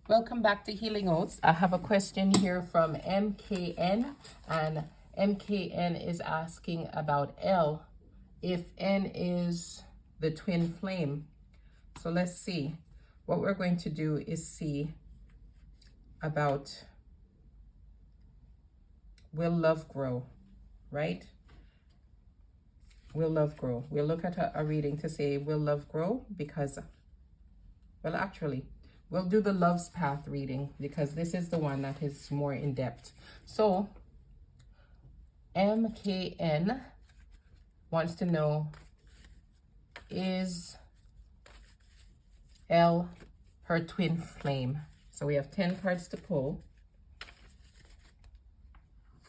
Welcome back to Healing Oaths. I have a question here from MKN, and MKN is asking about L, if N is the twin flame. So let's see. What we're going to do is see about, will love grow, right? Will love grow? We'll look at a reading to say, will love grow? Because, well, actually, we'll do the Love's Path reading because this is the one that is more in depth. So, MKN wants to know, is L her twin flame? So we have 10 cards to pull.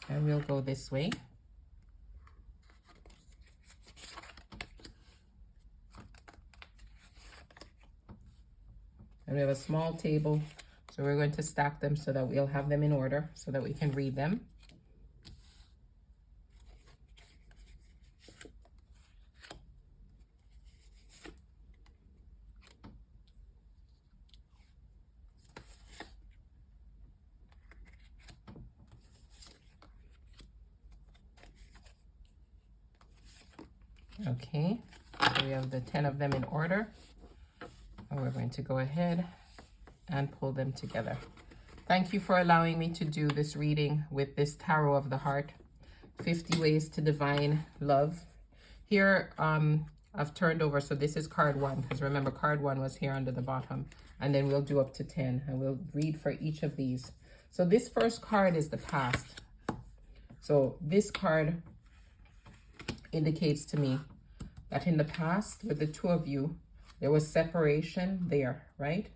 And we'll go this way. And we have a small table, so we're going to stack them so that we'll have them in order so that we can read them. Okay, so we have the 10 of them in order. And we're going to go ahead and pull them together. Thank you for allowing me to do this reading with this Tarot of the Heart, 50 Ways to Divine Love. Here, I've turned over, so this is card 1, because remember, card 1 was here under the bottom. And then we'll do up to 10, and we'll read for each of these. So this first card is the past. So this card indicates to me that in the past, with the two of you, there was separation there, right?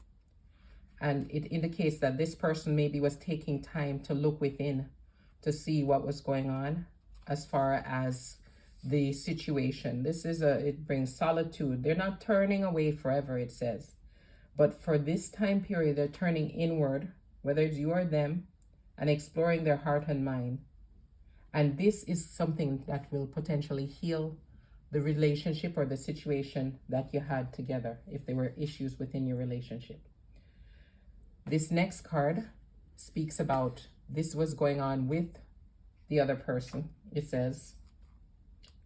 And it indicates that this person maybe was taking time to look within to see what was going on as far as the situation. This is it brings solitude. They're not turning away forever, it says. But for this time period, they're turning inward, whether it's you or them, and exploring their heart and mind. And this is something that will potentially heal the relationship or the situation that you had together, if there were issues within your relationship. This next card speaks about this was going on with the other person, it says,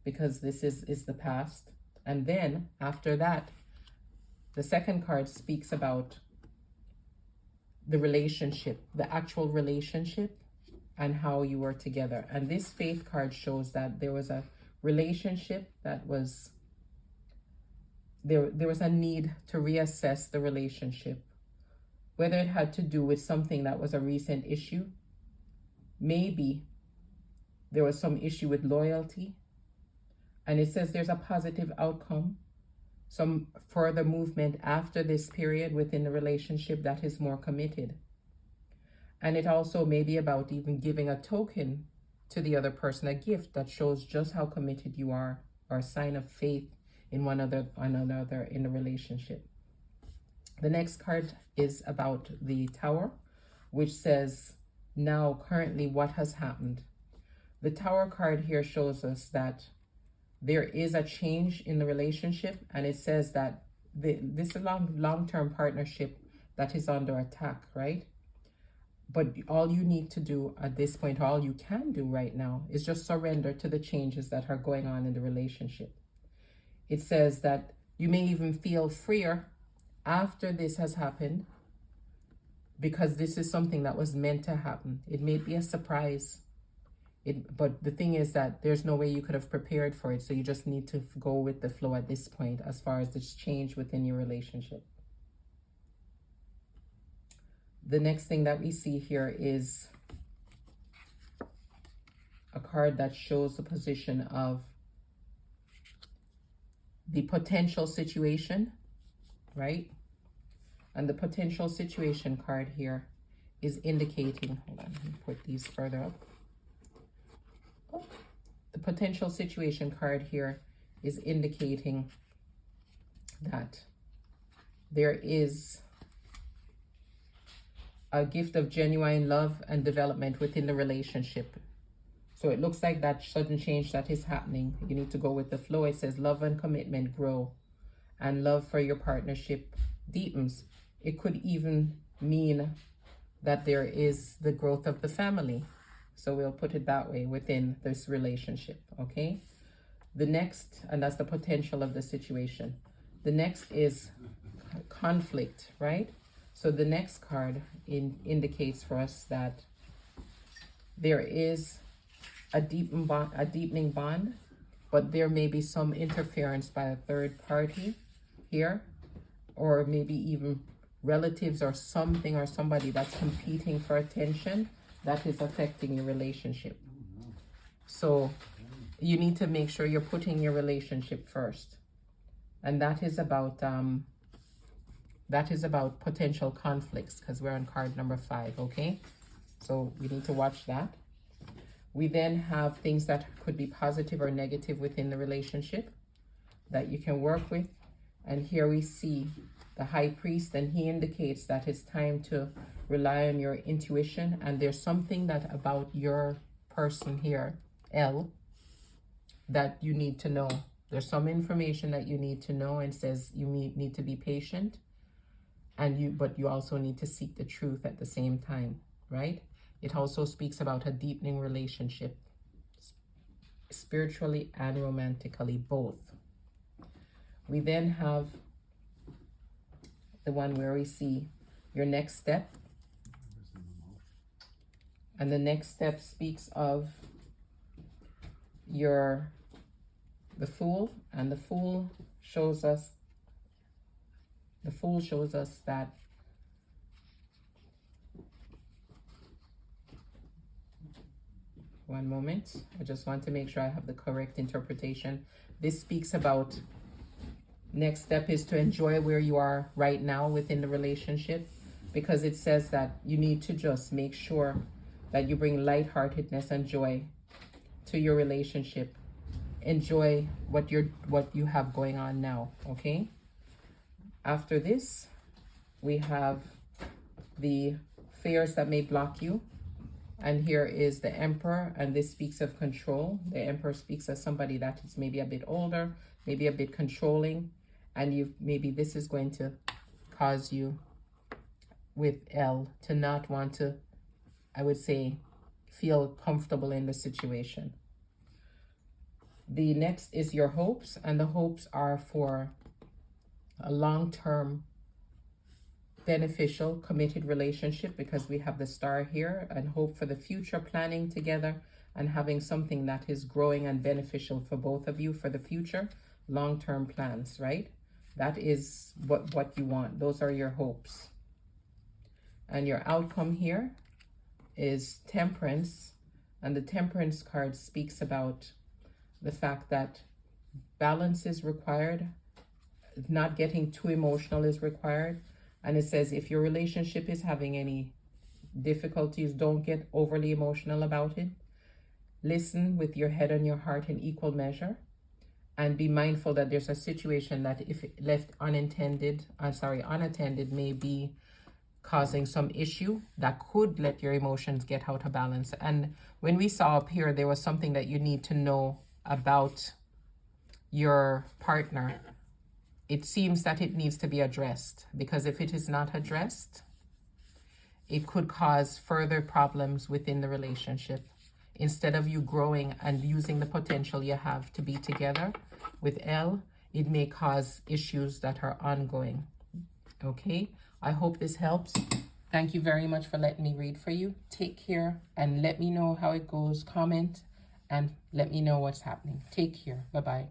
because this is the past. And then after that, the second card speaks about the relationship, the actual relationship, and how you were together. And this Faith card shows that there was a relationship that was, there was a need to reassess the relationship, whether it had to do with something that was a recent issue. Maybe there was some issue with loyalty, and it says there's a positive outcome, some further movement after this period within the relationship that is more committed. And it also may be about even giving a token to the other person, a gift that shows just how committed you are, or a sign of faith in one another in the relationship. The next card is about the Tower, which says, now, currently, what has happened? The Tower card here shows us that there is a change in the relationship, and it says that this is a long-term partnership that is under attack, right? But all you need to do at this point, all you can do right now, is just surrender to the changes that are going on in the relationship. It says that you may even feel freer after this has happened, because this is something that was meant to happen. It may be a surprise, but the thing is that there's no way you could have prepared for it, so you just need to go with the flow at this point as far as this change within your relationship. The next thing that we see here is a card that shows the position of the potential situation, right? And the potential situation card here is indicating, hold on, let me put these further up. Oh, the potential situation card here is indicating that there is a gift of genuine love and development within the relationship. So it looks like that sudden change that is happening, you need to go with the flow. It says love and commitment grow, and love for your partnership deepens. It could even mean that there is the growth of the family. So we'll put it that way within this relationship, okay? The next, and that's the potential of the situation. The next is conflict, right? So the next card indicates for us that there is a deepening bond, but there may be some interference by a third party here, or maybe even relatives or something or somebody that's competing for attention that is affecting your relationship. So you need to make sure you're putting your relationship first. And that is about potential conflicts, because we're on card number 5, okay? So we need to watch that. We then have things that could be positive or negative within the relationship that you can work with. And here we see the high priest, and he indicates that it's time to rely on your intuition. And there's something that about your person here, L, that you need to know. There's some information that you need to know, and says you need to be patient, but you also need to seek the truth at the same time, right? It also speaks about a deepening relationship, spiritually and romantically, both. We then have the one where we see your next step. And the next step speaks of the Fool, and the Fool shows us that one moment, I just want to make sure I have the correct interpretation. This speaks about next step is to enjoy where you are right now within the relationship, because it says that you need to just make sure that you bring lightheartedness and joy to your relationship. Enjoy what you have going on now, okay? After this, we have the fears that may block you. And here is the Emperor, and this speaks of control. The Emperor speaks of somebody that is maybe a bit older, maybe a bit controlling, and maybe this is going to cause you with L to not want to, I would say, feel comfortable in the situation. The next is your hopes, and the hopes are for a long-term beneficial committed relationship, because we have the Star here, and hope for the future, planning together and having something that is growing and beneficial for both of you for the future, long-term plans, right? That is what you want. Those are your hopes. And your outcome here is Temperance, and the Temperance card speaks about the fact that balance is required, not getting too emotional is required. And it says if your relationship is having any difficulties, don't get overly emotional about it. Listen with your head and your heart in equal measure, and be mindful that there's a situation that if left unattended may be causing some issue that could let your emotions get out of balance. And when we saw up here, there was something that you need to know about your partner. It seems that it needs to be addressed, because if it is not addressed, it could cause further problems within the relationship. Instead of you growing and using the potential you have to be together with L, it may cause issues that are ongoing. Okay, I hope this helps. Thank you very much for letting me read for you. Take care, and let me know how it goes. Comment and let me know what's happening. Take care. Bye-bye.